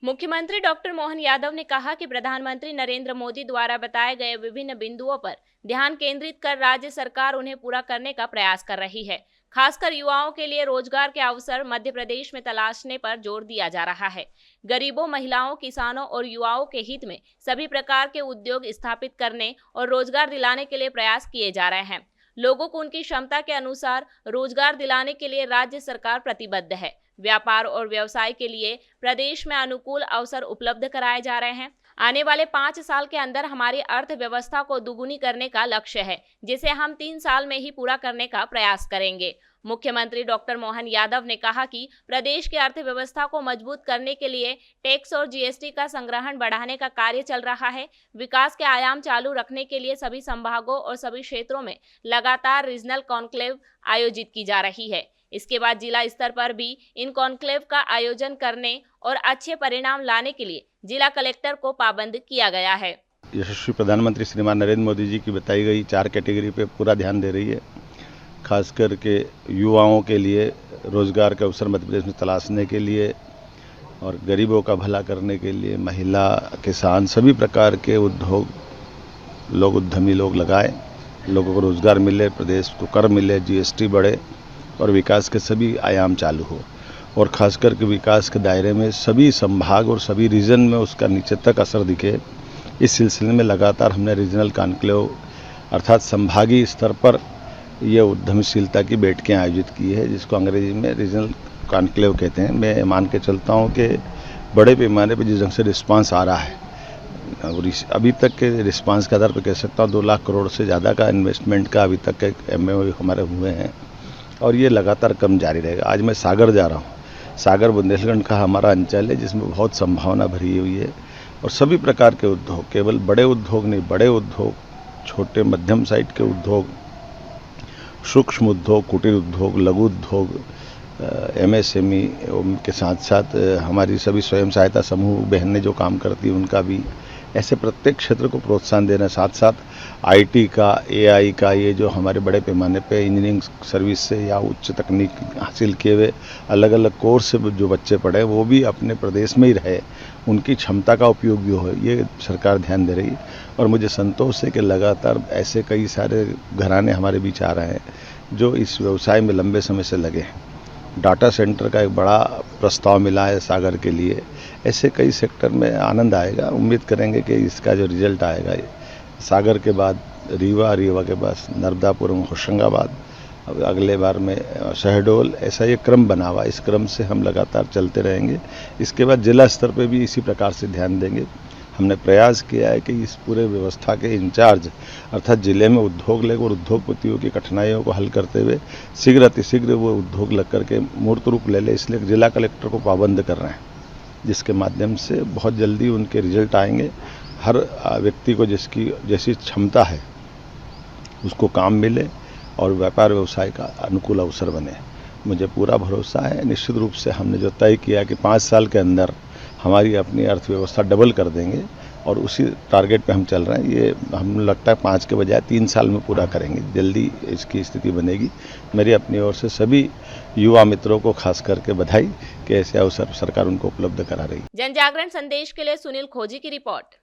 मुख्यमंत्री डॉक्टर मोहन यादव ने कहा कि प्रधानमंत्री नरेंद्र मोदी द्वारा बताए गए विभिन्न बिंदुओं पर ध्यान केंद्रित कर राज्य सरकार उन्हें पूरा करने का प्रयास कर रही है। खासकर युवाओं के लिए रोजगार के अवसर मध्य प्रदेश में तलाशने पर जोर दिया जा रहा है। गरीबों, महिलाओं, किसानों और युवाओं के हित में सभी प्रकार के उद्योग स्थापित करने और रोजगार दिलाने के लिए प्रयास किए जा रहे हैं। लोगों को उनकी क्षमता के अनुसार रोजगार दिलाने के लिए राज्य सरकार प्रतिबद्ध है। व्यापार और व्यवसाय के लिए प्रदेश में अनुकूल अवसर उपलब्ध कराए जा रहे हैं। आने वाले 5 साल के अंदर हमारी अर्थव्यवस्था को दुगुनी करने का लक्ष्य है, जिसे हम 3 साल में ही पूरा करने का प्रयास करेंगे। मुख्यमंत्री डॉक्टर मोहन यादव ने कहा कि प्रदेश की अर्थव्यवस्था को मजबूत करने के लिए टैक्स और जीएसटी का संग्रहण बढ़ाने का कार्य चल रहा है। विकास के आयाम चालू रखने के लिए सभी संभागों और सभी क्षेत्रों में लगातार रीजनल कॉन्क्लेव आयोजित की जा रही है। इसके बाद जिला स्तर पर भी इन कॉन्क्लेव का आयोजन करने और अच्छे परिणाम लाने के लिए जिला कलेक्टर को पाबंद किया गया है। यशस्वी प्रधानमंत्री श्रीमान नरेंद्र मोदी जी की बताई गई 4 कैटेगरी पे पूरा ध्यान दे रही है। खास करके युवाओं के लिए रोजगार के अवसर मध्य प्रदेश में तलाशने के लिए और गरीबों का भला करने के लिए महिला, किसान, सभी प्रकार के उद्योग लोग, उद्यमी लोग लगाए, लोगों को रोजगार मिले, प्रदेश को कर मिले, जीएसटी बढ़े और विकास के सभी आयाम चालू हो। और खास करके विकास के दायरे में सभी संभाग और सभी रीजन में उसका नीचे तक असर दिखे। इस सिलसिले में लगातार हमने रीजनल कॉन्क्लेव अर्थात संभागीय स्तर पर ये उद्यमशीलता की बैठकें आयोजित की है, जिसको अंग्रेजी में रीजनल कॉन्क्लेव कहते हैं। मैं मान के चलता हूँ कि बड़े पैमाने पर जिस ढंग से रिस्पांस आ रहा है और अभी तक के रिस्पांस के आधार पर कह सकता हूँ 2 लाख करोड़ से ज़्यादा का इन्वेस्टमेंट का अभी तक के MOU हमारे हुए हैं और ये लगातार कम जारी रहेगा। आज मैं सागर जा रहा हूँ। सागर बुंदेलखंड का हमारा अंचल है जिसमें बहुत संभावना भरी हुई है और सभी प्रकार के उद्योग, केवल बड़े उद्योग नहीं, बड़े उद्योग, छोटे मध्यम साइज के उद्योग, सूक्ष्म उद्योग, कुटीर उद्योग, लघु उद्योग, MSME के साथ साथ हमारी सभी स्वयं सहायता समूह बहनें जो काम करती हैं उनका भी, ऐसे प्रत्येक क्षेत्र को प्रोत्साहन देना, साथ साथ IT का, AI का, ये जो हमारे बड़े पैमाने पे इंजीनियरिंग सर्विस से या उच्च तकनीक हासिल किए हुए अलग अलग कोर्स से जो बच्चे पढ़े वो भी अपने प्रदेश में ही रहे, उनकी क्षमता का उपयोग भी हो, ये सरकार ध्यान दे रही है। और मुझे संतोष है कि लगातार ऐसे कई सारे घराने हमारे बीच आ रहे हैं जो इस व्यवसाय में लंबे समय से लगे हैं। डाटा सेंटर का एक बड़ा प्रस्ताव मिला है सागर के लिए। ऐसे कई सेक्टर में आनंद आएगा। उम्मीद करेंगे कि इसका जो रिजल्ट आएगा, सागर के बाद रीवा, रीवा के बाद नर्मदापुरम, होशंगाबाद, अब अगले बार में शहडोल, ऐसा ये क्रम बना हुआ। इस क्रम से हम लगातार चलते रहेंगे। इसके बाद जिला स्तर पे भी इसी प्रकार से ध्यान देंगे। हमने प्रयास किया है कि इस पूरे व्यवस्था के इंचार्ज अर्थात जिले में उद्योग लेग और उद्योगपतियों की कठिनाइयों को हल करते हुए शीघ्र अतिशीघ्र वो उद्योग लग करके मूर्त रूप ले ले, इसलिए जिला कलेक्टर को पाबंद कर रहे हैं, जिसके माध्यम से बहुत जल्दी उनके रिजल्ट आएंगे। हर व्यक्ति को जिसकी जैसी क्षमता है उसको काम मिले और व्यापार व्यवसाय का अनुकूल अवसर बने। मुझे पूरा भरोसा है। निश्चित रूप से हमने जो तय किया कि 5 साल के अंदर हमारी अपनी अर्थव्यवस्था डबल कर देंगे और उसी टारगेट पे हम चल रहे हैं। ये हम लगता है 5 के बजाय 3 साल में पूरा करेंगे, जल्दी इसकी स्थिति बनेगी। मेरी अपनी ओर से सभी युवा मित्रों को खास करके बधाई कि ऐसे अवसर सरकार उनको उपलब्ध करा रही है। जन जागरण संदेश के लिए सुनील खोजी की रिपोर्ट।